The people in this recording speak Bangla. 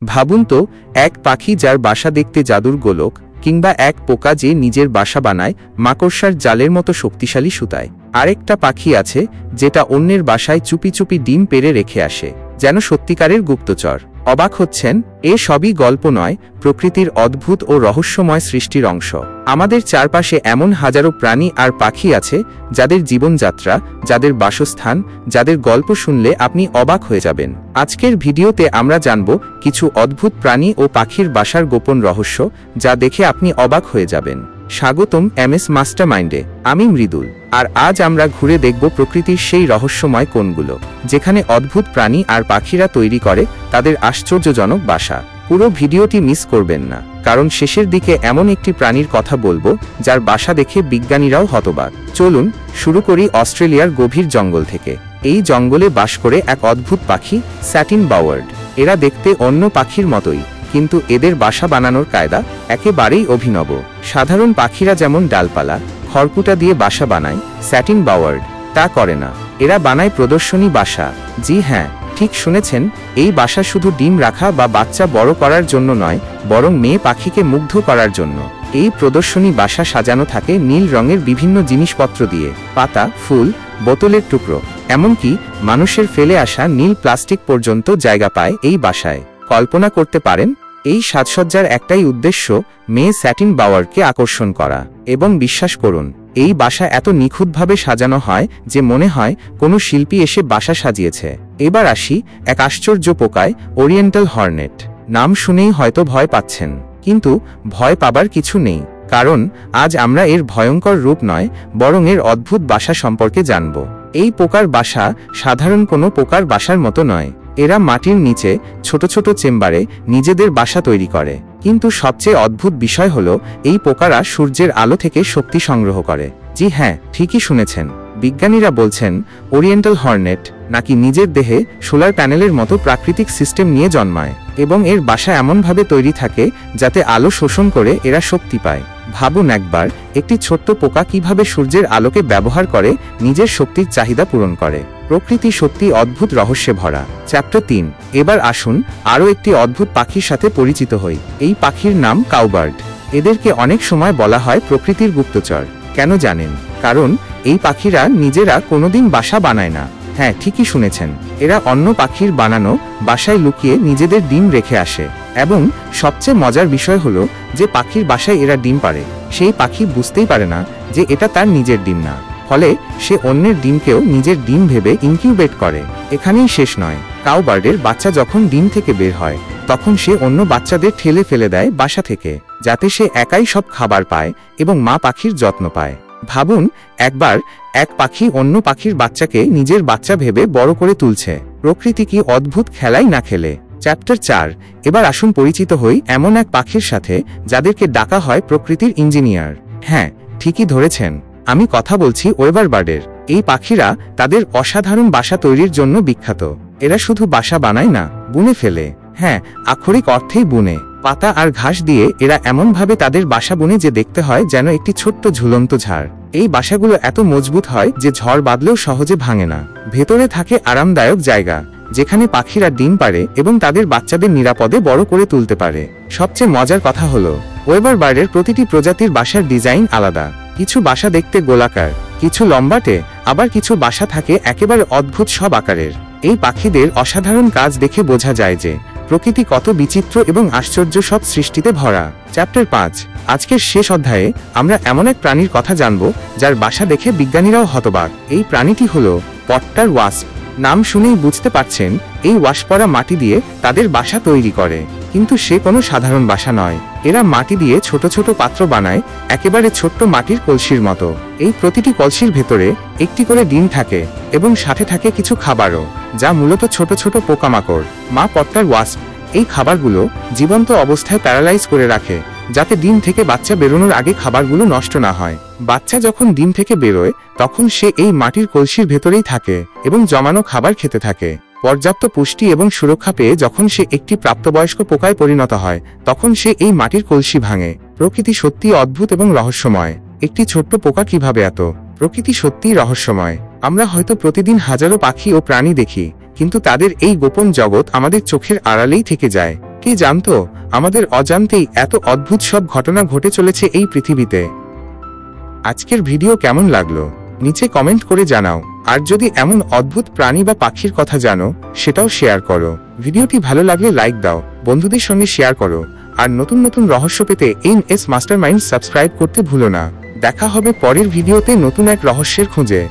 ভাবুন তো, এক পাখি যার বাসা দেখতে জাদুর গোলক, কিংবা এক পোকা যে নিজের বাসা বানায় মাকড়সার জালের মতো শক্তিশালী সুতায়। আরেকটা পাখি আছে যেটা অন্যের বাসায় চুপি চুপি ডিম পেড়ে রেখে আসে, যেন সত্যিকারের গুপ্তচর। অবাক হচ্ছেন? এ সবই গল্প নয়, প্রকৃতির অদ্ভুত ও রহস্যময় সৃষ্টির অংশ। আমাদের চারপাশে এমন হাজারো প্রাণী আর পাখি আছে যাদের জীবনযাত্রা, যাদের বাসস্থান, যাদের গল্প শুনলে আপনি অবাক হয়ে যাবেন। আজকের ভিডিওতে আমরা জানব কিছু অদ্ভুত প্রাণী ও পাখির বাসার গোপন রহস্য, যা দেখে আপনি অবাক হয়ে যাবেন। স্বাগতম এমএস মাস্টারমাইন্ডে। আমি মৃদুল, আর আজ আমরা ঘুরে দেখব প্রকৃতির সেই রহস্যময় কোণগুলো, যেখানে অদ্ভুত প্রাণী আর পাখিরা তৈরি করে তাদের আশ্চর্যজনক বাসা। পুরো ভিডিওটি মিস করবেন না, কারণ শেষের দিকে এমন একটি প্রাণীর কথা বলবো যার বাসা দেখে বিজ্ঞানীরাও হতবাক। চলুন শুরু করি অস্ট্রেলিয়ার গভীর জঙ্গল থেকে। এই জঙ্গলে বাস করে এক অদ্ভুত পাখি, স্যাটিন বাওয়ার্ড। এরা দেখতে অন্য পাখির মতোই, কিন্তু এদের বাসা বানানোর কায়দা একেবারেই অভিনব। সাধারণ পাখিরা যেমন ডালপালা, খড়কুটা দিয়ে বাসা বানায়, স্যাটিন বাওয়ার্ড তা করে না। এরা বানায় প্রদর্শনী বাসা। জি হ্যাঁ, ঠিক শুনেছেন, এই বাসা শুধু ডিম রাখা বা বাচ্চা বড় করার জন্য নয়, বরং মেয়ে পাখিকে মুগ্ধ করার জন্য। এই প্রদর্শনী বাসা সাজানো থাকে নীল রঙের বিভিন্ন জিনিসপত্র দিয়ে, পাতা, ফুল, বোতলের টুকরো, এমনকি মানুষের ফেলে আসা নীল প্লাস্টিক পর্যন্ত জায়গা পায় এই বাসায়। কল্পনা করতে পারেন, এই সাজসজ্জার একটাই উদ্দেশ্য, মেয়ে স্যাটিন বাওয়ারকে আকর্ষণ করা। এবং বিশ্বাস করুন, এই বাসা এত নিখুঁতভাবে সাজানো হয় যে মনে হয় কোনো শিল্পী এসে বাসা সাজিয়েছে। এবার আসি এক আশ্চর্য পোকায়, ওরিয়েন্টাল হর্নেট। নাম শুনেই হয়তো ভয় পাচ্ছেন, কিন্তু ভয় পাবার কিছু নেই, কারণ আজ আমরা এর ভয়ঙ্কর রূপ নয়, বরং এর অদ্ভুত বাসা সম্পর্কে জানব। এই পোকার বাসা সাধারণ কোনো পোকার বাসার মতো নয়। এরা মাটির নিচে ছোট ছোট চেম্বারে নিজেদের বাসা তৈরি করে। কিন্তু সবচেয়ে অদ্ভুত বিষয় হলো, এই পোকারা সূর্যের আলো থেকে শক্তি সংগ্রহ করে। জি হ্যাঁ, ঠিকই শুনেছেন, বিজ্ঞানীরা বলছেন ওরিয়েন্টাল হর্নেট নাকি নিজের দেহে সোলার প্যানেলের মতো প্রাকৃতিক সিস্টেম নিয়ে জন্মায়, এবং এর বাসা এমনভাবে তৈরি থাকে যাতে আলো শোষণ করে এরা শক্তি পায়। ভাবুন একবার, একটি ছোট্ট পোকা কিভাবে সূর্যের আলোকে ব্যবহার করে নিজের শক্তির চাহিদা পূরণ করে। প্রকৃতি সত্যি অদ্ভুত রহস্যে ভরা। চ্যাপ্টার 3। এবার আসুন আরও একটি অদ্ভুত পাখির সাথে পরিচিত হই। এই পাখির নাম কাউবার্ড। এদেরকে অনেক সময় বলা হয় প্রকৃতির গুপ্তচর। কেন জানেন? কারণ এই পাখিরা নিজেরা কোনোদিন বাসা বানায় না। হ্যাঁ, ঠিকই শুনেছেন, এরা অন্য পাখির বানানো বাসায় লুকিয়ে নিজেদের ডিম রেখে আসে। এবং সবচেয়ে মজার বিষয় হলো, যে পাখির বাসায় এরা ডিম পাড়ে, সেই পাখি বুঝতেই পারে না যে এটা তার নিজের ডিম না। ফলে সে অন্যের ডিমকেও নিজের ডিম ভেবে ইনকিউবেট করে। এখানেই শেষ নয়, কাউবার্ডের বাচ্চা যখন ডিম থেকে বের হয়, তখন সে অন্য বাচ্চাদের ঠেলে ফেলে দেয় বাসা থেকে, যাতে সে একাই সব খাবার পায় এবং মা পাখির যত্ন পায়। ভাবুন একবার, এক পাখি অন্য পাখির বাচ্চাকে নিজের বাচ্চা ভেবে বড় করে তুলছে। প্রকৃতি কি অদ্ভুত খেলাই না খেলে। চ্যাপ্টার 4। এবার আসুন পরিচিত হই এমন এক পাখির সাথে যাদেরকে ডাকা হয় প্রকৃতির ইঞ্জিনিয়ার। হ্যাঁ, ঠিকই ধরেছেন, আমি কথা বলছি ওয়েবার বার্ডের। এই পাখিরা তাদের অসাধারণ বাসা তৈরির জন্য বিখ্যাত। এরা শুধু বাসা বানায় না, বুনে ফেলে। হ্যাঁ, আক্ষরিক অর্থেই বুনে। পাতা আর ঘাস দিয়ে এরা এমনভাবে তাদের বাসা বুনে যে দেখতে হয় যেন একটি ছোট্ট ঝুলন্ত ঝাড়। এই বাসাগুলো এত মজবুত হয় যে ঝড় বাদলেও সহজে ভাঙে না। ভেতরে থাকে আরামদায়ক জায়গা, যেখানে পাখিরা ডিম পাড়ে এবং তাদের বাচ্চাদের নিরাপদে বড় করে তুলতে পারে। সবচেয়ে মজার কথা হলো, ওয়েবার বার্ডের প্রতিটি প্রজাতির বাসার ডিজাইন আলাদা। কিছু বাসা দেখতে গোলাকার, কিছু লম্বাটে, আবার কিছু বাসা থাকে একেবারে অদ্ভুত সব আকারের। এই পাখিদের অসাধারণ কাজ দেখে বোঝা যায় যে প্রকৃতি কত বিচিত্র এবং আশ্চর্য সব সৃষ্টিতে ভরা। চ্যাপ্টার 5। আজকের শেষ অধ্যায়ে আমরা এমন এক প্রাণীর কথা জানব যার বাসা দেখে বিজ্ঞানীরাও হতবাক। এই প্রাণীটি হলো পট্টার ওয়াস্প। নাম শুনেই বুঝতে পারছেন, এই ওয়াস্পরা মাটি দিয়ে তাদের বাসা তৈরি করে। কিন্তু সে কোনো সাধারণ বাসা নয়। এরা মাটি দিয়ে ছোট ছোট পাত্র বানায়, একেবারে ছোট্ট মাটির কলসির মতো। এই প্রতিটি কলসির ভেতরে একটি করে ডিম থাকে এবং সাথে থাকে কিছু খাবারও, যা মূলত ছোট ছোট পোকামাকড়। মা পট্টার ওয়াস্প এই খাবারগুলো জীবন্ত অবস্থায় প্যারালাইজ করে রাখে, যাতে ডিম থেকে বাচ্চা বেরোনোর আগে খাবারগুলো নষ্ট না হয়। বাচ্চা যখন ডিম থেকে বেরোয়, তখন সে এই মাটির কলসির ভেতরেই থাকে এবং জমানো খাবার খেতে থাকে। পর্যাপ্ত পুষ্টি এবং সুরক্ষা পেয়ে যখন সে একটি প্রাপ্তবয়স্ক পোকায় পরিণত হয়, তখন সে এই মাটির কলসি ভাঙে। প্রকৃতি সত্যি অদ্ভুত এবং রহস্যময়। একটি ছোট্ট পোকা কিভাবে এত? প্রকৃতি সত্যিই রহস্যময়। আমরা হয়তো প্রতিদিন হাজারো পাখি ও প্রাণী দেখি, কিন্তু তাদের এই গোপন জগৎ আমাদের চোখের আড়ালেই থেকে যায়। কি জানতো আমাদের অজান্তেই এত অদ্ভুত সব ঘটনা ঘটে চলেছে এই পৃথিবীতে। আজকের ভিডিও কেমন লাগলো নিচে কমেন্ট করে জানাও। আর যদি এমন অদ্ভুত প্রাণী বা পাখির কথা জানো সেটাও শেয়ার করো। ভিডিওটি ভালো লাগলে লাইক দাও, বন্ধুদের সঙ্গে শেয়ার করো। আর নতুন নতুন রহস্য পেতে NS মাস্টারমাইন্ড সাবস্ক্রাইব করতে ভুলো না। দেখা হবে পরের ভিডিওতে নতুন এক রহস্যের খোঁজে।